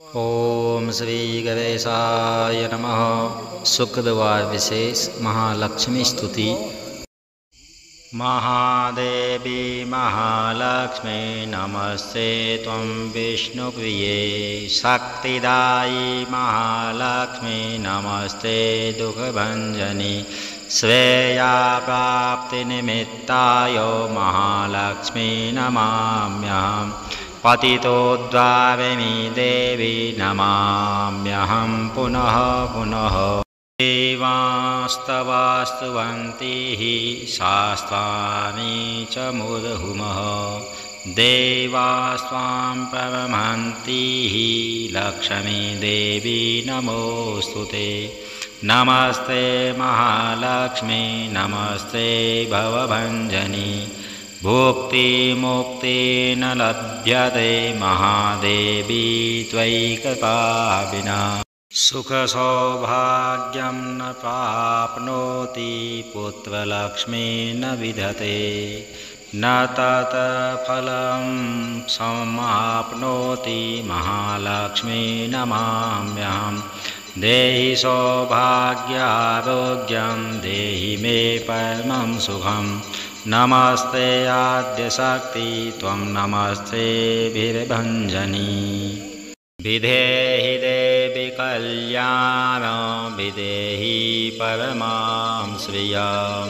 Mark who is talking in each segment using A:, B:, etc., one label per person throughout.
A: ओम श्री गणेशाय नमः। शुक्रवार विशेष महालक्ष्मी स्तुति। महादेवी महालक्ष्मी नमस्ते त्वं विष्णुप्रिये शक्तिदायी महालक्ष्मी नमस्ते दुःखभञ्जनी श्रेया प्राप्तिनिमित्ताय महालक्ष्मी नमाम्यहम् पतितोद्धारिणी देवी नमाम्यहं पुनः पुनः। देवास्तवास्तुवन्ति शास्त्राणि च मुहुर्मुहुः देवास्त्वां प्रणमन्ति लक्ष्मी देवी नमोऽस्तुते। नमस्ते महालक्ष्मी नमस्ते भवभञ्जनी भुक्ति मुक्ति न लभ्यते महादेवी त्वयि कृपा विना। सुख सौभाग्यं न प्राप्नोति पुत्रलक्ष्मी न विधते न तत् फलं समाप्नोति महालक्ष्मी नमाम्यहम्। देहि सौभाग्यारोग्यं देहि मे परमं सुखम्। नमस्ते आद्यशक्ति त्वं नमस्ते वीरभञ्जनी। विधेहि देवि कल्याणं विधेहि परमां श्रियं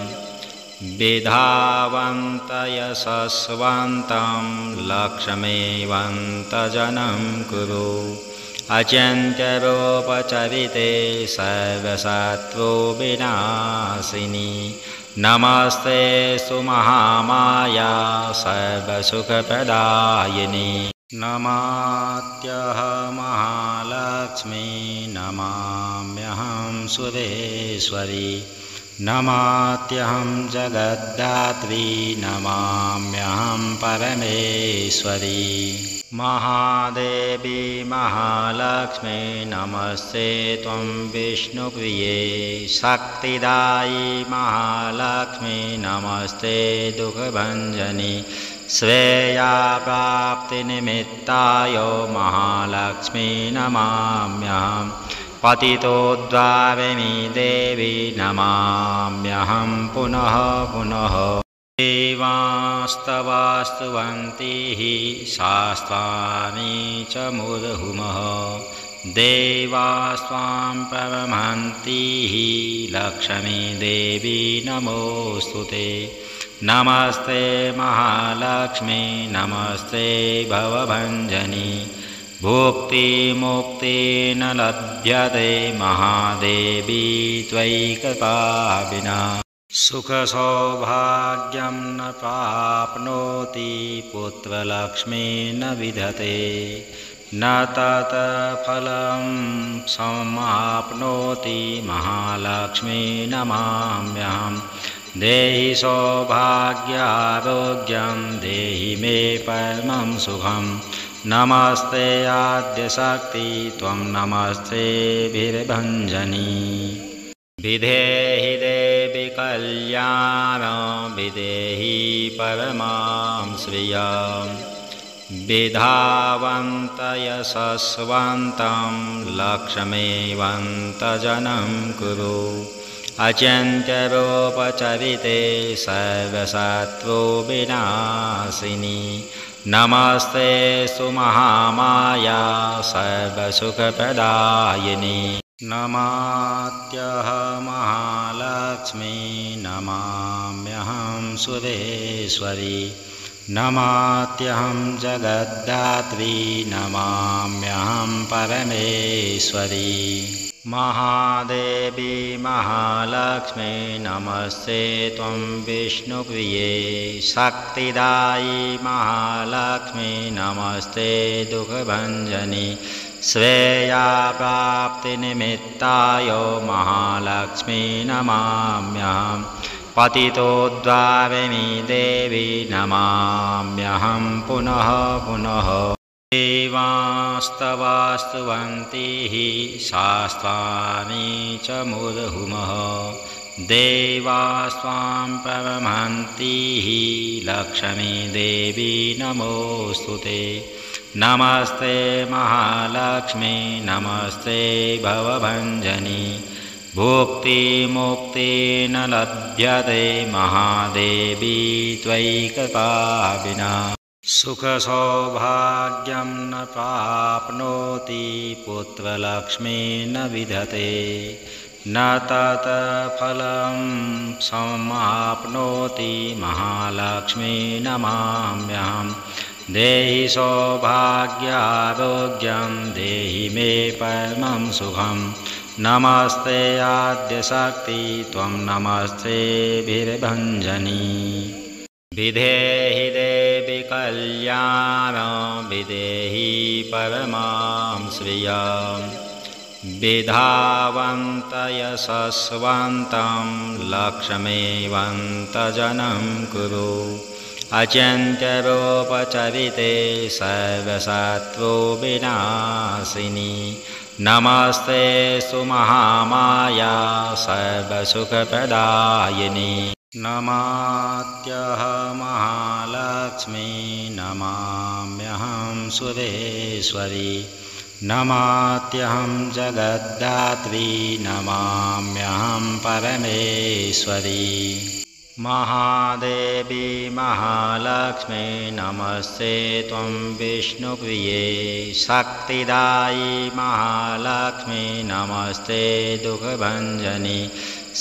A: विधावन्त यशस्वन्तं लक्ष्मीवन्तजनं कुरु। अचिन्त्यरूपचरिते सर्वशत्रुविनाशिनी नमस्ते सुमहामाया सर्वसुखप्रदायिनी। नमात्यहं महालक्ष्मी नमाम्यहं सुरेश्वरी नमात्यहं जगद्धात्री नमाम्यहं परमेश्वरी। महादेवी महालक्ष्मी नमस्ते त्वं विष्णुप्रिये शक्तिदायी महालक्ष्मी नमस्ते दुःखभञ्जनी श्रेया प्राप्तिनिमित्ताय महालक्ष्मी नमाम्यहम् पतितोद्धारिणी देवी नमाम्यहं पुनः पुनः। देवास्तवास्तुवन्ति शास्त्राणि च मुहुर्मुहुः देवास्त्वां प्रणमन्ति लक्ष्मी देवी नमोऽस्तुते। नमस्ते महालक्ष्मी नमस्ते भवभञ्जनी भुक्ति मुक्ति न लभ्यते महादेवी त्वयि कृपा विना। सुख सौभाग्यं न प्राप्नोति पुत्रलक्ष्मी न विधते न तत् फलं समाप्नोति महालक्ष्मी नमाम्यहम्। देहि सौभाग्यारोग्यं देहि मे परमं सुखम्। नमस्ते आद्यशक्ति त्वं नमस्ते वीरभञ्जनी। विधेहि देवि कल्याणं विधेहि परमां श्रियं विधावन्त यशस्वन्तं लक्ष्मीवन्तजनं कुरु। अचिन्त्यरूपचरिते सर्वशत्रुविनाशिनी नमस्ते सुमहामाया सर्वसुखप्रदायिनी। नमात्यहं महालक्ष्मी नमाम्यहं सुरेश्वरी नमात्यहं जगद्धात्री नमाम्यहं परमेश्वरी। महादेवी महालक्ष्मी नमस्ते त्वं विष्णुप्रिये शक्तिदायी महालक्ष्मी नमस्ते दुःखभञ्जनी श्रेया प्राप्तिनिमित्ताय महालक्ष्मी नमाम्यहं पतितोद्धारिणी देवी नमाम्यहं पुनः पुनः। देवास्तवास्तुवन्ति शास्त्राणि च मुहुर्मुहुः देवास्त्वां प्रणमन्ति लक्ष्मी देवी नमोऽस्तुते। नमस्ते महालक्ष्मी नमस्ते भवभञ्जनी भुक्तिमुक्ति न लभ्यते महादेवी त्वयि कृपा विना सुखसौभाग्यं न प्राप्नोति पुत्रलक्ष्मी न विधते न तत्फलं समाप्नोति महालक्ष्मी नमाम्यहम् देहि सौभाग्यारोग्यं देहि मे परमं सुखं नमस्ते आद्यशक्ति त्वं नमस्ते वीरभञ्जनी विधेहि देवि कल्याणं विधेहि परमां श्रियं विधावन्त यशस्वन्तं लक्ष्मीवन्तजनं कुरु अचिन्त्यरूपचरिते सर्वशत्रु विनाशिनी नमस्ते सुमहामाया सर्वसुखप्रदायिनी नमात्यः महालक्ष्मी नमाम्यहं सुरेश्वरी नमात्यहं जगद्धात्री नमाम्यहं परमेश्वरी महादेवी महालक्ष्मी नमस्ते त्वं विष्णुप्रिये शक्तिदायी महालक्ष्मी नमस्ते दुःखभञ्जनी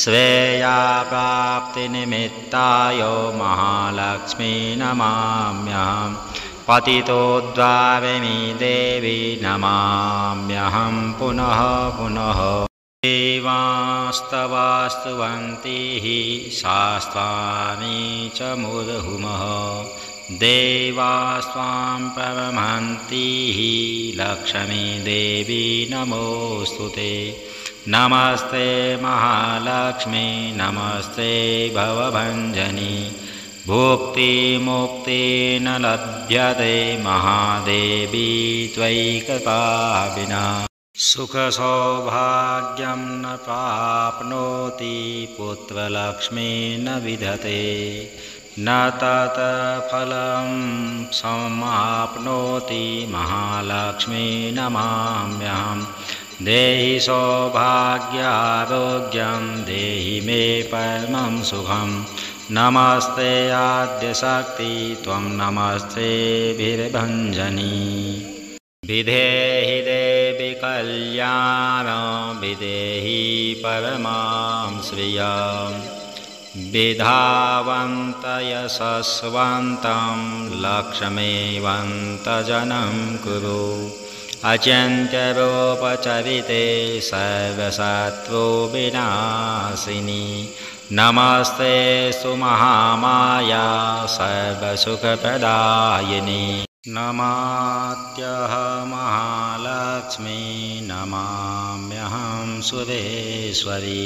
A: श्रेया प्राप्तिनिमित्ताय महालक्ष्मी नमाम्यहं पतितोद्धारिणी देवी नमाम्यहं पुनः पुनः देवास्तवास्तुवन्तीः शास्त्राणि च मुहुर्मुहुः देवास्त्वां प्रणमन्तीः लक्ष्मी देवी नमोऽस्तु ते नमस्ते महालक्ष्मी नमस्ते भवभञ्जनी भुक्तिमुक्ति न लभ्यते महादेवी त्वयि कृपा विना सुखसौभाग्यं न प्राप्नोति पुत्रलक्ष्मी न विधते न तत्फलं समाप्नोति महालक्ष्मी नमाम्यहम् देहि सौभाग्यारोग्यं देहि मे परमं सुखं नमस्ते आद्यशक्ति त्वं नमस्ते वीरभञ्जनी विधेहि देवि कल्याणं विधेहि परमां श्रियं विधावन्त यशस्वन्तं लक्ष्मीवन्तजनं कुरु अचिन्त्यरूपचरिते सर्वशत्रु विनाशिनी नमस्ते सुमहामाया सर्वसुखप्रदायिनी नमात्यः महालक्ष्मी नमाम्यहं सुरेश्वरी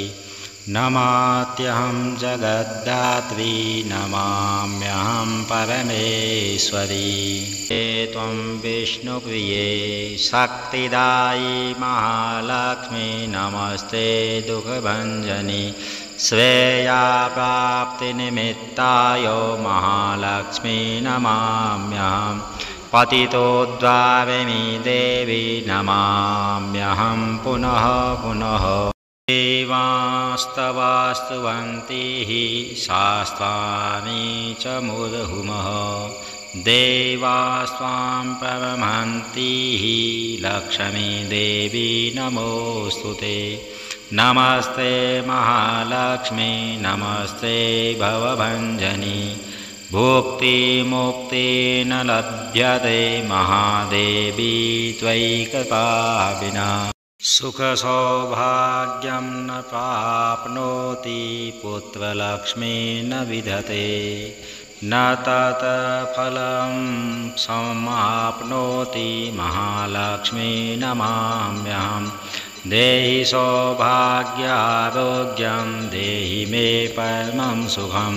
A: नमात्यहं जगद्धात्री नमाम्यहं परमेश्वरी त्वं विष्णुप्रिये शक्तिदायी महालक्ष्मी नमस्ते दुःखभञ्जनी श्रेया प्राप्तिनिमित्ताय महालक्ष्मी नमाम्यहं पतितोद्धारिणी देवी नमाम्यहं पुनः पुनः देवास्तवास्तुवन्तीः शास्त्राणि च मुहुर्मुहुः देवास्त्वां प्रणमन्तीः लक्ष्मी देवी नमोऽस्तु ते नमस्ते महालक्ष्मी नमस्ते भवभञ्जनी भुक्तिमुक्ति न लभ्यते महादेवी त्वयि कृपा विना सुखसौभाग्यं न प्राप्नोति पुत्रलक्ष्मी न विधते न तत्फलं समाप्नोति महालक्ष्मी नमाम्यहम् देहि सौभाग्यारोग्यं देहि मे परमं सुखं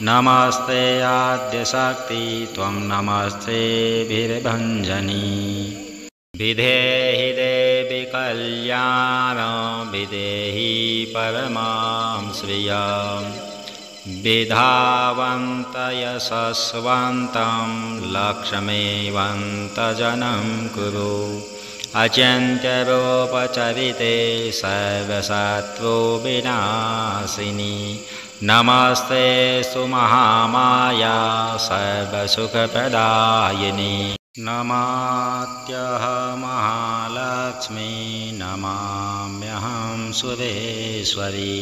A: नमस्ते आद्यशक्ति त्वं नमस्ते वीरभञ्जनी विधेहि देवि कल्याणं विधेहि परमां श्रियं विधावन्त यशस्वन्तं लक्ष्मीवन्तजनं कुरु अचिन्त्यरूपचरिते सर्वशत्रु विनाशिनी नमस्ते सुमहामाया सर्वसुखप्रदायिनी नमात्यहं महालक्ष्मी नमाम्यहं सुरेश्वरी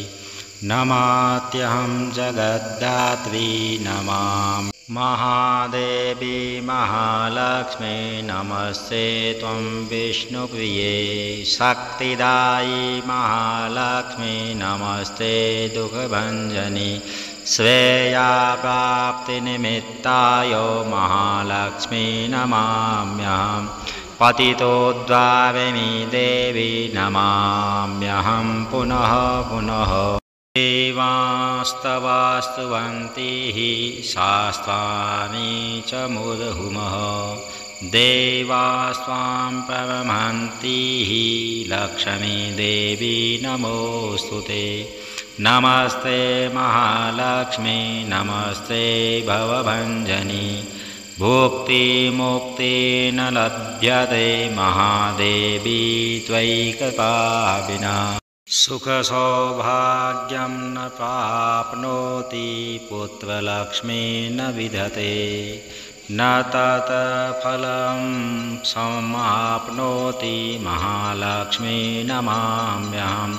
A: नमात्यहं जगद्धात्री नमामि महादेवी महालक्ष्मी नमस्ते त्वं विष्णुप्रिये शक्तिदायी महालक्ष्मी नमस्ते दुःखभञ्जनी श्रेया प्राप्तिनिमित्ताय महालक्ष्मी नमाम्यहं पतितोद्धारिणी देवी नमाम्यहं पुनः पुनः देवास्तवास्तुवन्तीः शास्त्राणि च मुहुर्मुहुः देवास्त्वां प्रणमन्तीः लक्ष्मी देवी नमोऽस्तु ते नमस्ते महालक्ष्मी नमस्ते भवभञ्जनी भुक्तिमुक्ति न लभ्यते महादेवी त्वयि कृपा विना सुखसौभाग्यं न प्राप्नोति पुत्रलक्ष्मी न विधते न तत्फलं समाप्नोति महालक्ष्मी नमाम्यहं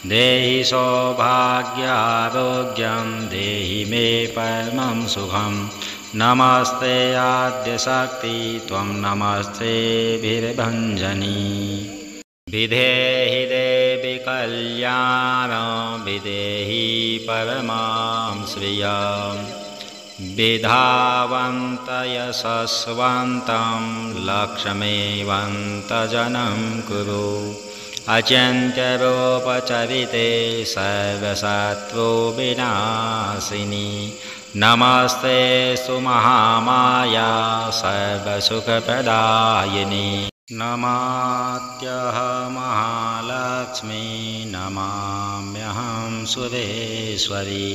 A: देहि सौभाग्यारोग्यं देहि मे परमं सुखं नमस्ते आद्यशक्ति त्वं नमस्ते वीरभञ्जनी विधेहि देवि कल्याणं विधेहि परमां श्रियं विधावन्त यशस्वन्तं लक्ष्मीवन्तजनं कुरु अचिन्त्यरूपचरिते सर्वशत्रु विनाशिनी नमस्ते सुमहामाया सर्वसुखप्रदायिनी नमात्यहं महालक्ष्मी नमाम्यहं सुरेश्वरी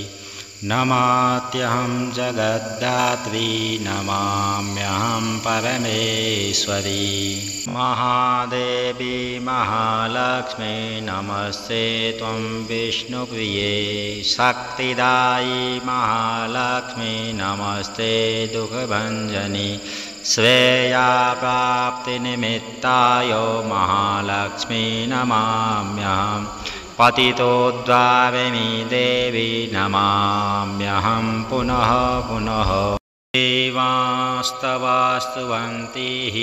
A: नमात्यहं जगद्धात्री नमाम्यहं परमेश्वरी महादेवी महालक्ष्मी नमस्ते त्वं विष्णुप्रिये शक्तिदायी महालक्ष्मी नमस्ते दुःखभञ्जनी श्रेया प्राप्तिनिमित्ताय महालक्ष्मी नमाम्यहं पतितोद्धारिणी देवी नमाम्यहं पुनः पुनः देवास्तवास्तुवन्तीः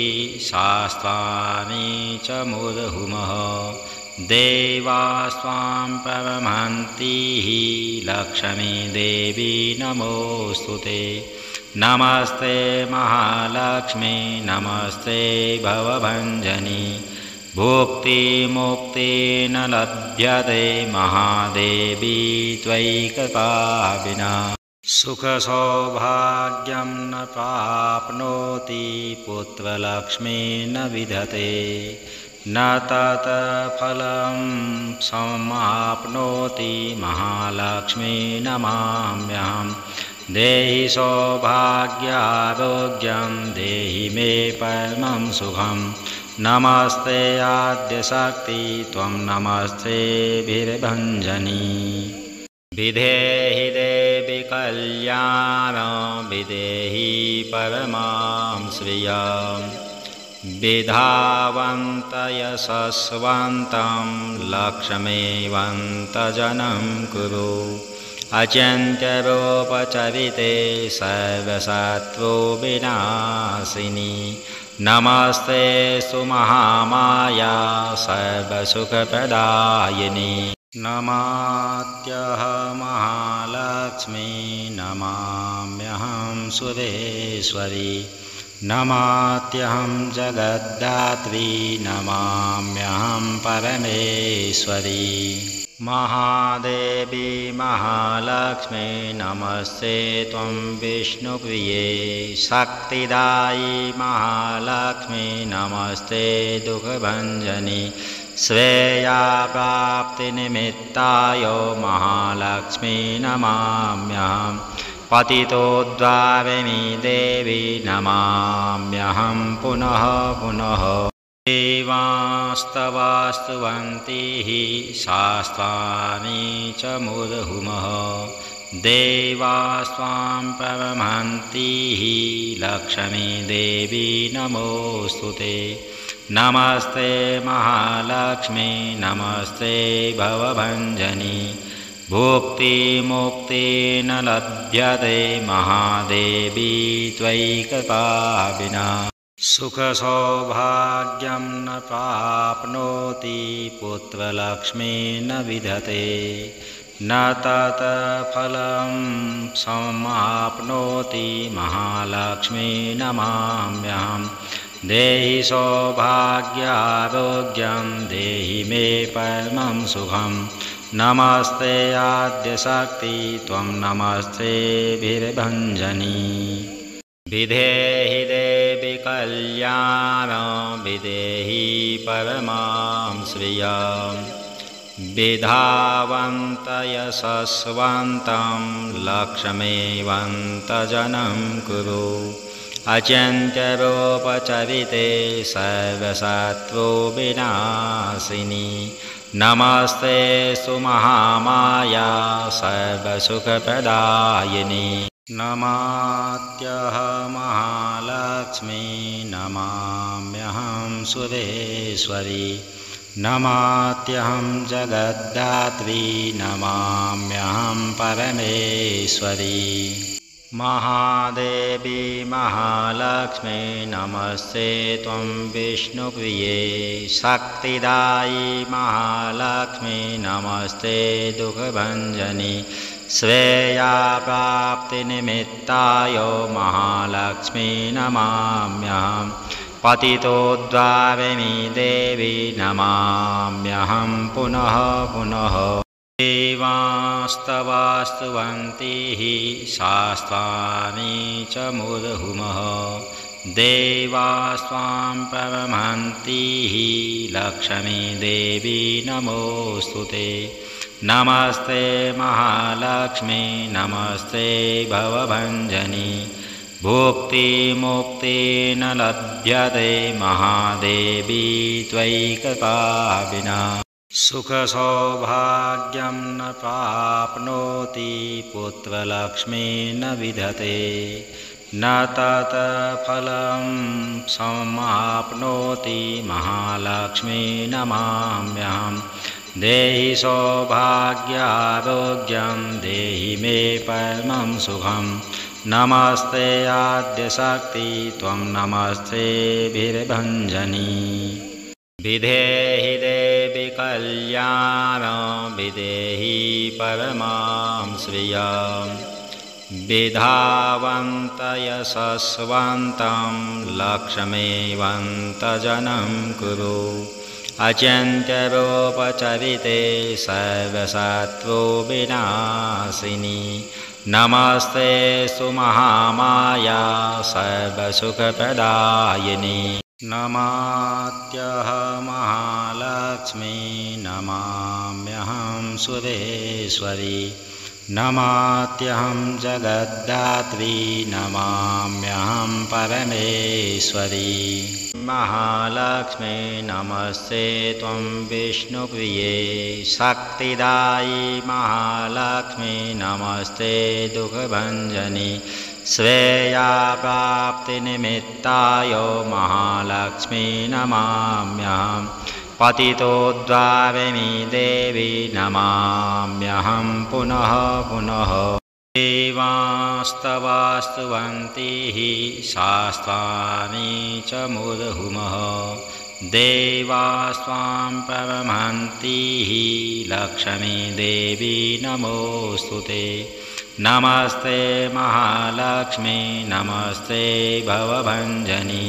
A: शास्त्राणि च मुहुर्मुहुः देवास्त्वां प्रणमन्तीः लक्ष्मी देवी नमोऽस्तु ते नमस्ते महालक्ष्मी नमस्ते भवभञ्जनी भुक्तिमुक्ति न लभ्यते महादेवी त्वयि कृपा विना सुखसौभाग्यं न प्राप्नोति पुत्रलक्ष्मी न विधते न तत्फलं समाप्नोति महालक्ष्मी नमाम्यहं देहि सौभाग्यारोग्यं देहि मे परमं सुखं नमस्ते आद्यशक्ति त्वं नमस्ते वीरभञ्जनी विधेहि देवि कल्याणं विधेहि परमां श्रियं विधावन्त यशस्वन्तं लक्ष्मीवन्तजनं कुरु अचिन्त्यरूपचरिते सर्वशत्रु विनाशिनी नमस्ते सुमहामाया सर्वसुखप्रदायिनी नमात्यहं महालक्ष्मी नमाम्यहं सुरेश्वरी नमात्यहं जगद्धात्री नमाम्यहं परमेश्वरी महादेवी महालक्ष्मी नमस्ते त्वं विष्णुप्रिये शक्तिदायी महालक्ष्मी नमस्ते दुःखभञ्जनी श्रेया प्राप्तिनिमित्ताय महालक्ष्मी नमाम्यहं पतितोद्धारिणी देवी नमाम्यहं पुनः पुनः देवास्तवास्तुवन्तीः शास्त्राणि च मुहुर्मुहुः देवास्त्वां प्रणमन्तीः लक्ष्मी देवी नमोऽस्तुते नमस्ते महालक्ष्मी नमस्ते भवभञ्जनी भुक्तिमुक्ति न लभ्यते महादेवी त्वयि कृपा विना सुखसौभाग्यं न प्राप्नोति पुत्रलक्ष्मी न विधते न तत्फलं समाप्नोति महालक्ष्मी नमाम्यहं देहि सौभाग्यारोग्यं देहि मे परमं सुखं नमस्ते आद्यशक्ति त्वं नमस्ते वीरभञ्जनी विधेहि देवि कल्याणं विधेहि परमां श्रियं विधावन्त यशस्वन्तं लक्ष्मीवन्तजनं कुरु अचिन्त्यरूपचरिते सर्वशत्रु विनाशिनी नमस्ते सुमहामाया सर्वसुखप्रदायिनी नमात्यहं महालक्ष्मी नमाम्यहं सुरेश्वरी नमात्यहं जगद्धात्री नमाम्यहं परमेश्वरी महादेवी महालक्ष्मी नमस्ते त्वं विष्णुप्रिये शक्तिदायी महालक्ष्मी नमस्ते दुःखभञ्जनी श्रेया प्राप्तिनिमित्ताय महालक्ष्मी नमाम्यहं पतितोद्धारिणी देवी नमाम्यहं पुनः पुनः देवास्तवास्तुवन्तीः शास्त्राणि च मुहुर्मुहुः देवास्त्वां प्रणमन्तीः लक्ष्मी देवी नमोऽस्तुते नमस्ते महालक्ष्मी नमस्ते भवभञ्जनी भुक्तिमुक्ति न लभ्यते महादेवी त्वयि कृपा विना सुखसौभाग्यं न प्राप्नोति पुत्रलक्ष्मी न विधते न तत्फलं समाप्नोति महालक्ष्मी नमाम्यहं देहि सौभाग्यारोग्यं देहि मे परमं सुखं नमस्ते आद्यशक्ति त्वं नमस्ते वीरभञ्जनी विधेहि देवि कल्याणं विधेहि परमां श्रियं विधावन्त यशस्वन्तं लक्ष्मीवन्तजनं कुरु अचिन्त्यरूपचरिते सर्वशत्रु विनाशिनी नमस्ते सुमहामाया सर्वसुखप्रदायिनी नमात्यहं महालक्ष्मी नमाम्यहं सुरेश्वरी नमात्यहं जगद्धात्री नमाम्यहं परमेश्वरी महालक्ष्मी नमस्ते त्वं विष्णुप्रिये शक्तिदायी महालक्ष्मी नमस्ते दुःखभञ्जनी श्रेया प्राप्तिनिमित्ताय महालक्ष्मी नमाम्यहं पतितोद्धारिणी देवी नमाम्यहं पुनः पुनः देवास्तवास्तुवन्तीः शास्त्राणि च मुहुर्मुहुः देवास्त्वां प्रणमन्तीः लक्ष्मी देवी नमोऽस्तुते नमस्ते महालक्ष्मी नमस्ते भवभञ्जनी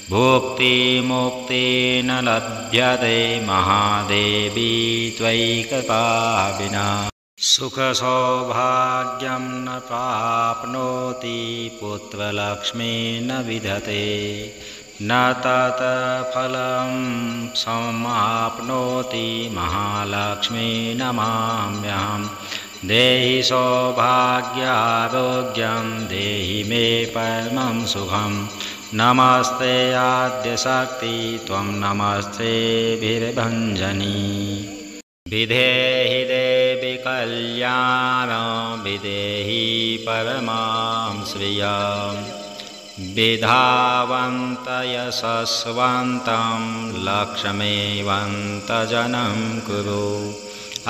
A: भुक्तिमुक्ति न लभ्यते महादेवी त्वयि कृपा विना सुखसौभाग्यं न प्राप्नोति पुत्रलक्ष्मी न विधते न तत्फलं समाप्नोति महालक्ष्मी नमाम्यहं देहि सौभाग्यारोग्यं देहि मे परमं सुखं नमस्ते आद्यशक्ति त्वं नमस्ते वीरभञ्जनी विधेहि देवि कल्याणं विधेहि परमां श्रियं विधावन्त यशस्वन्तं लक्ष्मीवन्तजनं कुरु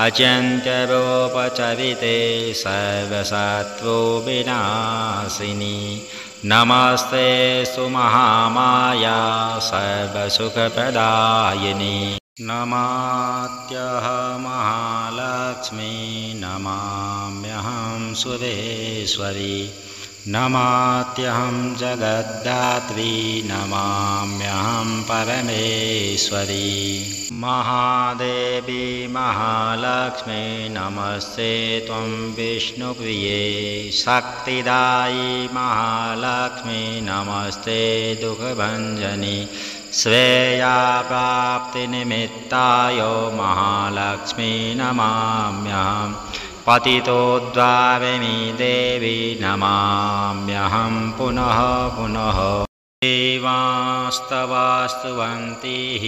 A: अचिन्त्यरूपचरिते सर्वशत्रु विनाशिनी नमस्ते सुमहामाया सर्वसुखप्रदायिनी नमात्यहं महालक्ष्मी नमाम्यहं सुरेश्वरी नमात्यहं जगद्धात्री नमाम्यहं परमेश्वरी महादेवी महालक्ष्मी नमस्ते त्वं विष्णुप्रिये शक्तिदायी महालक्ष्मी नमस्ते दुःखभञ्जनी श्रेया प्राप्तिनिमित्ताय महालक्ष्मी नमाम्यहं पतितोद्धारिणी देवी नमाम्यहं पुनः पुनः देवास्तवास्तुवन्तीः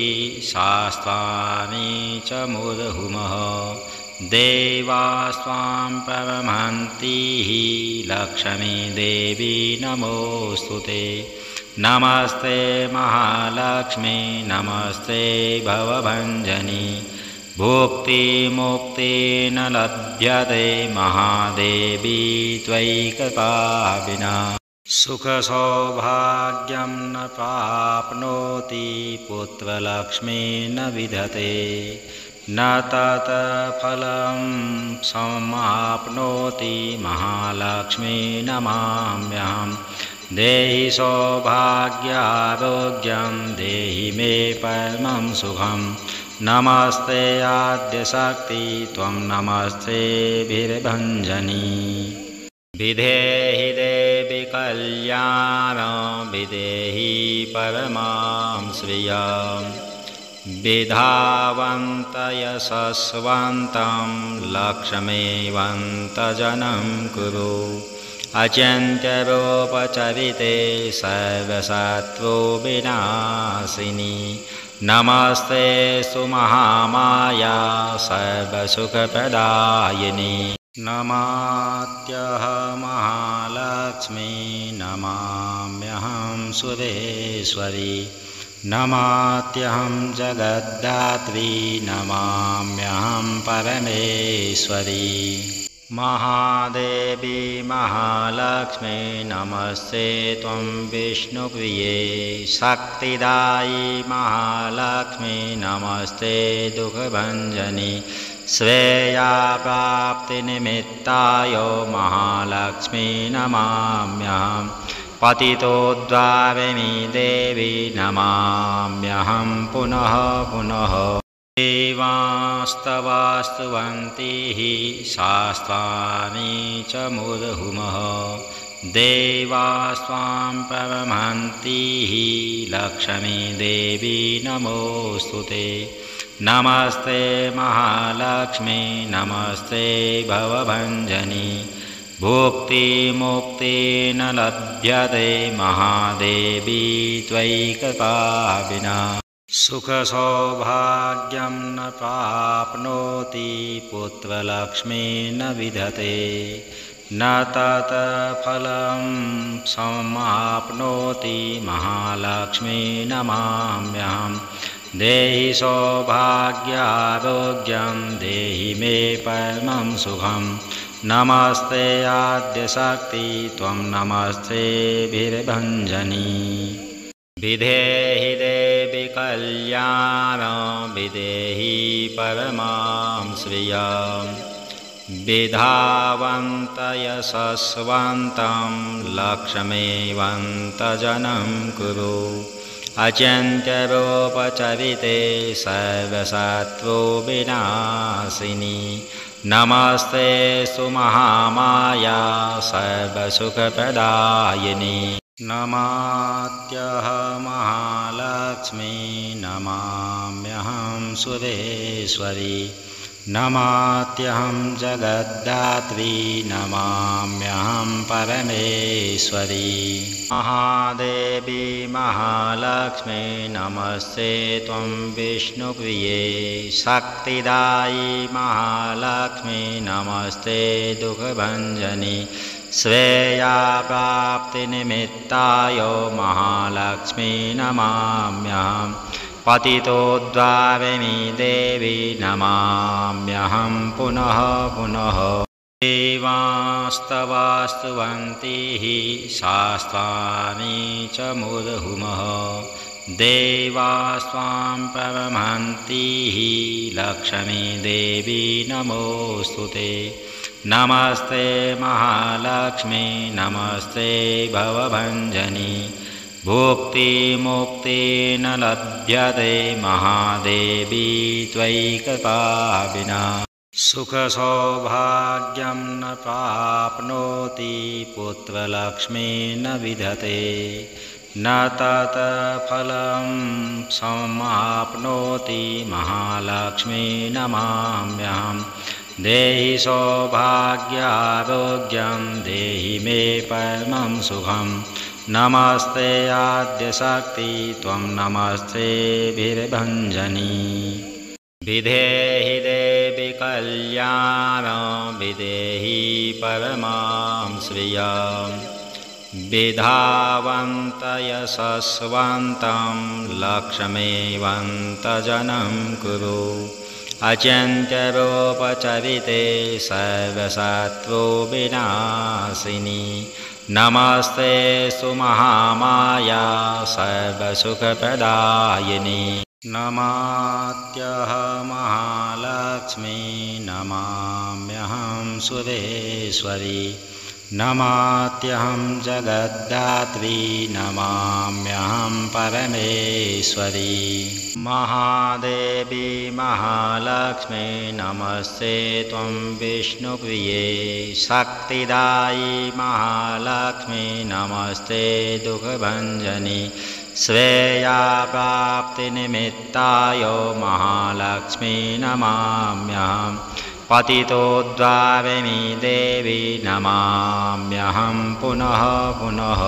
A: शास्त्राणि च मुहुर्मुहुः देवास्त्वां प्रणमन्तीः लक्ष्मी देवी नमोऽस्तुते नमस्ते महालक्ष्मी नमस्ते भवभञ्जनी भुक्तिमुक्ति न लभ्यते महादेवी त्वयि कृपा विना सुखसौभाग्यं न प्राप्नोति पुत्रलक्ष्मी न विधते न तत्फलं समाप्नोति महालक्ष्मी नमाम्यहं देहि सौभाग्यारोग्यं देहि मे परमं सुखं नमस्ते आद्यशक्ति त्वं नमस्ते वीरभञ्जनी विधेहि देवि कल्याणं विधेहि परमां श्रियं विधावन्त यशस्वन्तं लक्ष्मीवन्तजनं कुरु अचिन्त्यरूपचरिते सर्वशत्रु विनाशिनी नमस्ते सुमहामाया सर्वसुखप्रदायिनी नमात्यहं महालक्ष्मी नमाम्यहं सुरेश्वरी नमात्यहं जगद्धात्री नमाम्यहं परमेश्वरी महादेवी महालक्ष्मी नमस्ते त्वं विष्णुप्रिये शक्तिदायी महालक्ष्मी नमस्ते दुःखभञ्जनी श्रेया प्राप्तिनिमित्ताय महालक्ष्मी नमाम्यहं पतितोद्धारिणी देवी नमाम्यहं पुनः पुनः देवास्तवास्तुवन्तीः शास्त्राणि च मुहुर्मुहुः देवास्त्वां प्रणमन्तीः लक्ष्मी देवी नमोऽस्तुते नमस्ते महालक्ष्मी नमस्ते भवभञ्जनी भुक्तिमुक्ति न लभ्यते महादेवी त्वयि कृपा विना सुखसौभाग्यं न प्राप्नोति पुत्रलक्ष्मी न विधते न तत्फलं समाप्नोति महालक्ष्मी नमाम्यहं देहि सौभाग्यारोग्यं देहि मे परमं सुखं नमस्ते आद्यशक्ति त्वं नमस्ते वीरभञ्जनी विधेहि देवि कल्याणं विधेहि परमां श्रियं विधावन्त यशस्वन्तं लक्ष्मीवन्तजनं कुरु अचिन्त्यरूपचरिते सर्वशत्रु विनाशिनी नमस्ते सुमहामाया सर्वसुखप्रदायिनी नमात्यहं महालक्ष्मी नमाम्यहं सुरेश्वरी नमात्यहं जगद्धात्री नमाम्यहं परमेश्वरी महादेवी महालक्ष्मी नमस्ते त्वं विष्णुप्रिये शक्तिदायी महालक्ष्मी नमस्ते दुःखभञ्जनी श्रेया प्राप्तिनिमित्ताय महालक्ष्मी नमाम्यहं पतितोद्धारिणी देवी नमाम्यहं पुनः पुनः देवास्तवास्तुवन्तीः शास्त्राणि च मुहुर्मुहुः देवास्त्वां प्रणमन्तीः लक्ष्मी देवी नमोऽस्तुते नमस्ते महालक्ष्मी नमस्ते भवभञ्जनी भुक्तिमुक्ति न लभ्यते महादेवी त्वयिकता विना सुखसौभाग्यं न प्राप्नोति पुत्रलक्ष्मी न विधते न तत्फलं समाप्नोति महालक्ष्मी नमाम्यहं देहि सौभाग्यारोग्यं देहि मे परमं सुखं नमस्ते आद्यशक्ति त्वं नमस्ते वीरभञ्जनी विधेहि देवि कल्याणं विधेहि परमां श्रियं विधावन्त यशस्वन्तं लक्ष्मीवन्तजनं कुरु अचिन्त्यरूपचरिते सर्वशत्रुविनाशिनी नमस्ते सुमहामाया सर्वसुखप्रदायिनी नमात्यहं महालक्ष्मी नमाम्यहं सुरेश्वरी नमात्यहं जगद्धात्री नमाम्यहं परमेश्वरी महादेवी महालक्ष्मी नमस्ते त्वं विष्णुप्रिये शक्तिदायी महालक्ष्मी नमस्ते दुःखभञ्जनी श्रेया प्राप्तिनिमित्ताय महालक्ष्मी नमाम्यहं पतितोद्धारिणी देवी नमाम्यहं पुनः पुनः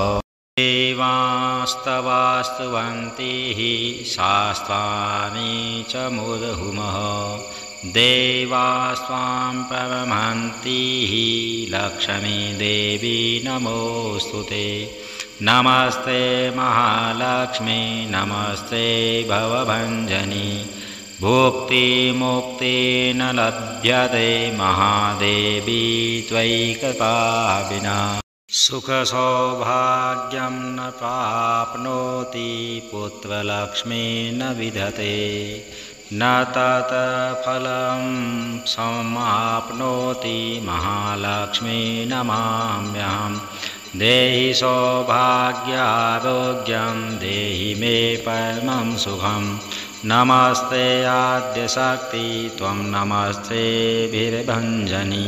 A: देवास्तवास्तुवन्तीः शास्त्राणि च मुहुर्मुहुः देवास्त्वां प्रणमन्तीः लक्ष्मी देवी नमोऽस्तुते नमस्ते महालक्ष्मी नमस्ते भवभञ्जनी भुक्तिमुक्ति न लभ्यते महादेवी त्वयिकता विना सुखसौभाग्यं न प्राप्नोति पुत्रलक्ष्मी न विधते न तत्फलं समाप्नोति महालक्ष्मी नमाम्यहं देहि सौभाग्यारोग्यं देहि मे परमं सुखं नमस्ते आद्यशक्ति त्वं नमस्ते वीरभञ्जनी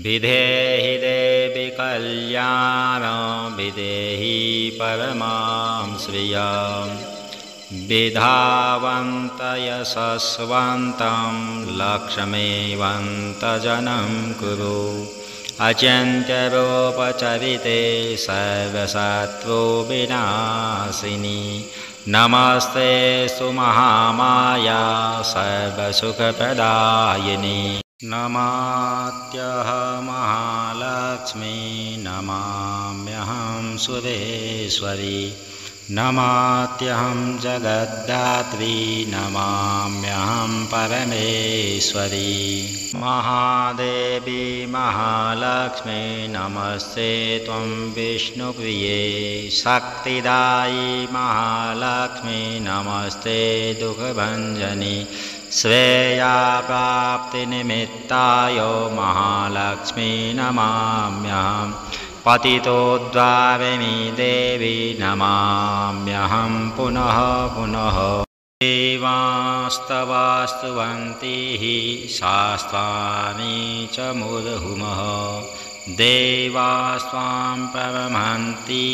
A: विधेहि देवि कल्याणं विधेहि परमां श्रियं विधावन्त यशस्वन्तं लक्ष्मीवन्तजनं कुरु अचिन्त्यरूपचरिते सर्वशत्रुविनाशिनी नमस्ते सुमहामाया सर्वसुखप्रदायिनी नमात्यहं महालक्ष्मी नमाम्यहं सुरेश्वरी नमात्यहं जगद्धात्री नमाम्यहं परमेश्वरी महादेवी महालक्ष्मी नमस्ते त्वं विष्णुप्रिये शक्तिदायी महालक्ष्मी नमस्ते दुःखभञ्जनी श्रेया प्राप्तिनिमित्ताय महालक्ष्मी नमाम्यहं पतितोद्धारिणी देवी नमाम्यहं पुनः पुनः देवास्तवास्तुवन्तीः शास्त्राणि च मुहुर्मुहुः देवास्त्वां प्रणमन्ति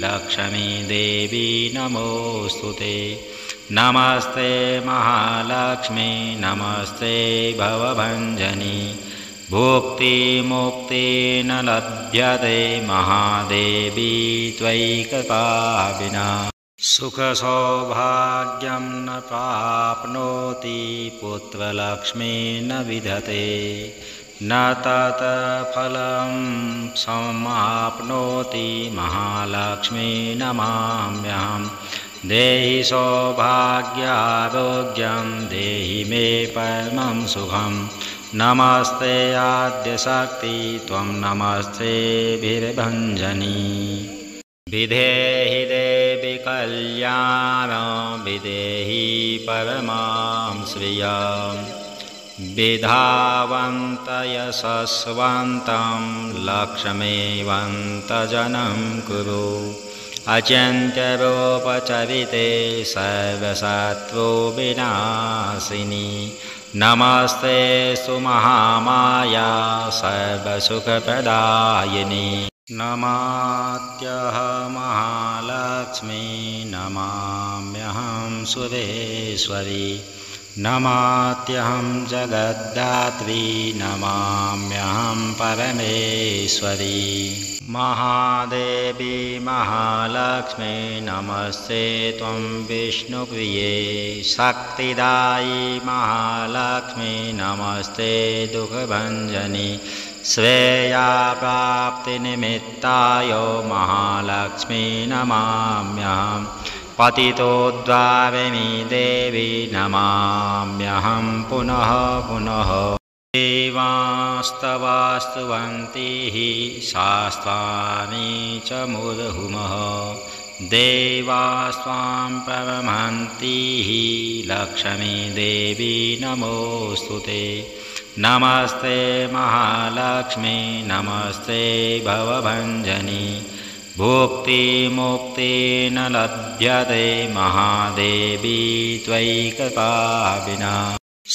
A: लक्ष्मी देवी नमोऽस्तुते नमस्ते महालक्ष्मी नमस्ते भवभञ्जनी भुक्तिमुक्ति न लभ्यते महादेवी त्वयिकथा विना सुखसौभाग्यं न प्राप्नोति पुत्रलक्ष्मी न विधते न तत्फलं समाप्नोति महालक्ष्मी नमाम्यहं देहि सौभाग्यारोग्यं देहि मे परमं सुखं नमस्ते आद्यशक्ति त्वं नमस्ते वीरभञ्जनी विधेहि देवि कल्याणं विधेहि परमां श्रियं विधावन्त यशस्वन्तं लक्ष्मीवन्तजनं कुरु अचिन्त्यरूपचरिते सर्वशत्रुविनाशिनी नमस्ते सुमहामाया सर्वसुखप्रदायिनी नमात्यहं महालक्ष्मी नमाम्यहं सुरेश्वरी नमात्यहं जगद्धात्री नमाम्यहं परमेश्वरी महादेवी महालक्ष्मी नमस्ते त्वं विष्णुप्रिये शक्तिदायी महालक्ष्मी नमस्ते दुःखभञ्जनी श्रेया प्राप्तिनिमित्ताय महालक्ष्मी नमाम्यहं पतितोद्धारिणी देवी नमाम्यहं पुनः पुनः देवास्तवास्तुवन्ति शास्त्राणि च मुहुर्मुहुः देवास्त्वां प्रणमन्ति लक्ष्मी देवी नमोऽस्तुते नमस्ते महालक्ष्मी नमस्ते भवभञ्जनी भुक्तिमुक्ति न लभ्यते महादेवी त्वयिकथा विना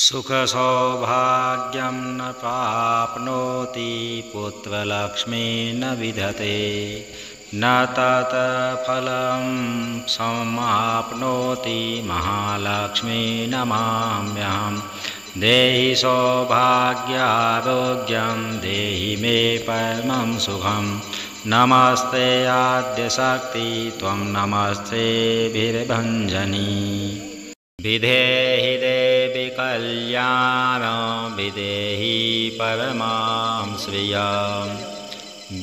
A: सुखसौभाग्यं न प्राप्नोति पुत्रलक्ष्मी न विधते न तत्फलं समाप्नोति महालक्ष्मी नमाम्यहं देहि सौभाग्यारोग्यं देहि मे परमं सुखं नमस्ते आद्यशक्ति त्वं नमस्ते वीरभञ्जनी विधेहि देवि कल्याणं विधेहि परमां श्रियं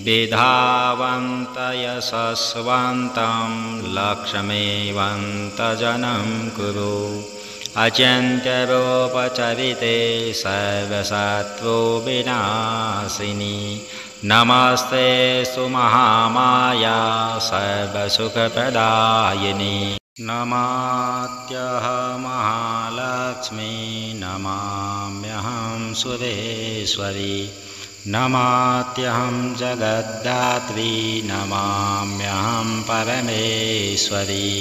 A: विधावन्त यशस्वन्तं लक्ष्मीवन्तजनं कुरु अचिन्त्यरूपचरिते सर्वशत्रुविनाशिनी नमस्ते सुमहामाया सर्वसुखप्रदायिनी नमात्यहं महालक्ष्मी नमाम्यहं सुरेश्वरी नमात्यहं जगद्धात्री नमाम्यहं परमेश्वरी।